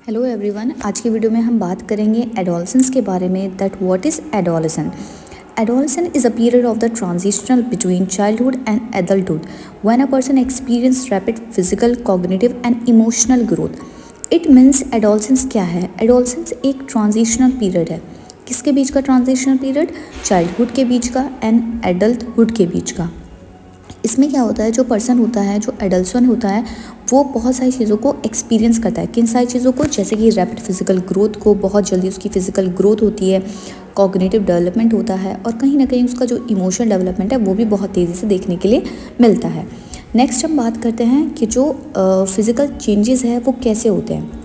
Hello everyone, आज की video में हम बात करेंगे एडोलसेंस के बारे में। That what is adolescence. Adolescence is a period of the transitional between childhood and adulthood when a person experiences rapid physical, cognitive and emotional growth. It means adolescence क्या है? Adolescence एक transitional period है। किसके बीच का transitional period? Childhood के बीच का and adulthood के बीच का। इसमें क्या होता है, जो पर्सन होता है, जो एडल्सन होता है, वो बहुत सारी चीज़ों को एक्सपीरियंस करता है। किन सारी चीज़ों को? जैसे कि रैपिड फिजिकल ग्रोथ को, बहुत जल्दी उसकी फिजिकल ग्रोथ होती है, कॉग्निटिव डेवलपमेंट होता है और कहीं ना कहीं उसका जो इमोशनल डेवलपमेंट है वो भी बहुत तेज़ी से देखने के लिए मिलता है। नेक्स्ट हम बात करते हैं कि जो फिज़िकल चेंजेस है वो कैसे होते हैं।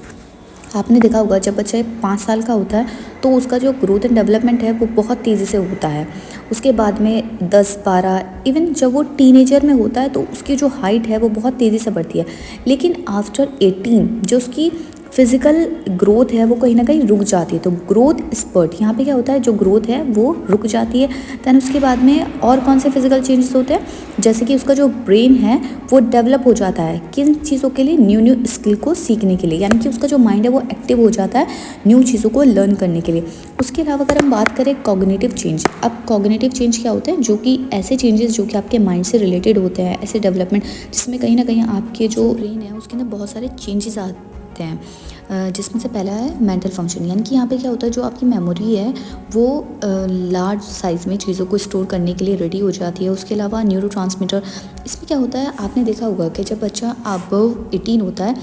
आपने देखा होगा जब बच्चा 5 साल का होता है तो उसका जो ग्रोथ एंड डेवलपमेंट है वो बहुत तेज़ी से होता है। उसके बाद में 10-12 इवन जब वो टीनेजर में होता है तो उसकी जो हाइट है वो बहुत तेज़ी से बढ़ती है। लेकिन आफ्टर 18 जो उसकी फिज़िकल ग्रोथ है वो कहीं ना कहीं रुक जाती है। तो ग्रोथ स्पर्ट यहाँ पे क्या होता है, जो ग्रोथ है वो रुक जाती है। दैन उसके बाद में और कौन से फिज़िकल चेंजेस होते हैं, जैसे कि उसका जो ब्रेन है वो डेवलप हो जाता है। किन चीज़ों के लिए? न्यू न्यू स्किल को सीखने के लिए, यानी कि उसका जो माइंड है वो एक्टिव हो जाता है न्यू चीज़ों को लर्न करने के लिए। उसके अलावा अगर हम बात करें कॉग्निटिव चेंज, अब कॉग्निटिव चेंज क्या होते हैं? जो कि ऐसे चेंजेस जो कि आपके माइंड से रिलेटेड होते हैं, ऐसे डेवलपमेंट जिसमें कहीं ना कहीं आपके जो ब्रेन है उसके अंदर बहुत सारे चेंजेस आते हैं। जिसमें से पहला है मेंटल फंक्शन, यानी कि यहाँ पे क्या होता है, जो आपकी मेमोरी है वो लार्ज साइज़ में चीज़ों को स्टोर करने के लिए रेडी हो जाती है। उसके अलावा न्यूरोट्रांसमीटर, इसमें क्या होता है, आपने देखा होगा कि जब बच्चा अबव 18 होता है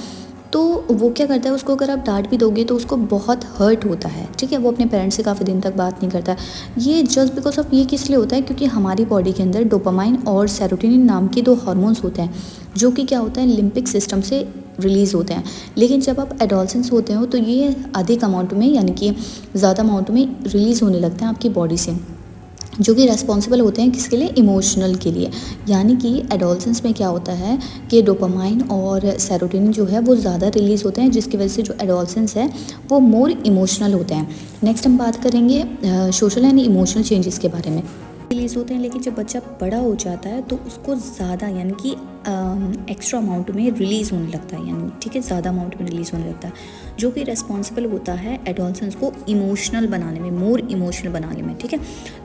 तो वो क्या करता है, उसको अगर आप डांट भी दोगे तो उसको बहुत हर्ट होता है। ठीक है, वो अपने पेरेंट्स से काफ़ी दिन तक बात नहीं करता। ये जस्ट बिकॉज ऑफ ये किस लिए होता है, क्योंकि हमारी बॉडी के अंदर डोपामाइन और सेरोटोनिन नाम के 2 हार्मोन्स होते हैं जो कि क्या होता है, लिम्बिक सिस्टम से रिलीज़ होते हैं। लेकिन जब आप एडोलसेंस होते हो तो ये अधिक अमाउंट में, यानी कि ज़्यादा अमाउंट में रिलीज़ होने लगते हैं आपकी बॉडी से, जो कि रेस्पॉन्सिबल होते हैं किसके लिए? इमोशनल के लिए। यानी कि एडोलसेंस में क्या होता है कि डोपामाइन और सेरोटोनिन जो है वो ज़्यादा रिलीज़ होते हैं, जिसकी वजह से जो एडोलसेंस है वो मोर इमोशनल होते हैं। नेक्स्ट हम बात करेंगे सोशल एंड इमोशनल चेंजेस के बारे में। रिलीज़ होते हैं, लेकिन जब बच्चा बड़ा हो जाता है तो उसको ज़्यादा, यानी कि एक्स्ट्रा अमाउंट में रिलीज़ होने लगता है, यानी ठीक है, ज़्यादा अमाउंट में रिलीज़ होने लगता है, जो कि रेस्पॉन्सिबल होता है एडोलसेंस को इमोशनल बनाने में, मोर इमोशनल बनाने में। ठीक है,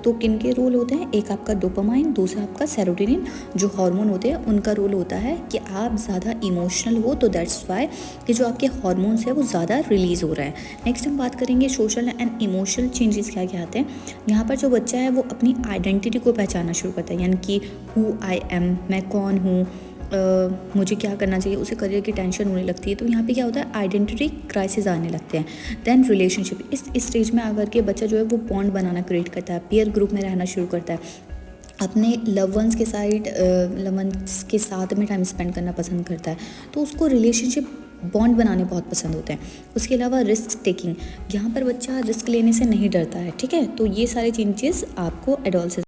तो किन के रोल होते हैं? एक आपका डोपामाइन, दूसरा आपका सेरोटोनिन, जो हार्मोन होते हैं उनका रोल होता है कि आप ज़्यादा इमोशनल हो, तो दैट्स वाई कि जो आपके हार्मोन्स है वो ज़्यादा रिलीज़ हो रहा है। नेक्स्ट हम बात करेंगे सोशल एंड इमोशनल चेंजेस क्या क्या आते हैं। यहाँ पर जो बच्चा है वो अपनी आइडेंटिटी को पहचानना शुरू करता है, यानी कि हु आई एम, मैं कौन हूँ, मुझे क्या करना चाहिए, उसे करियर की टेंशन होने लगती है। तो यहाँ पे क्या होता है, आइडेंटिटी क्राइसिस आने लगते हैं। देन रिलेशनशिप, इस स्टेज में आकर के बच्चा जो है वो बॉन्ड बनाना क्रिएट करता है, पीयर ग्रुप में रहना शुरू करता है, अपने लव वंस के साथ में टाइम स्पेंड करना पसंद करता है। तो उसको रिलेशनशिप बॉन्ड बनाने बहुत पसंद होते हैं। उसके अलावा रिस्क टेकिंग, यहाँ पर बच्चा रिस्क लेने से नहीं डरता है। ठीक है, तो ये सारे चेंजेस आपको एडोलसेंस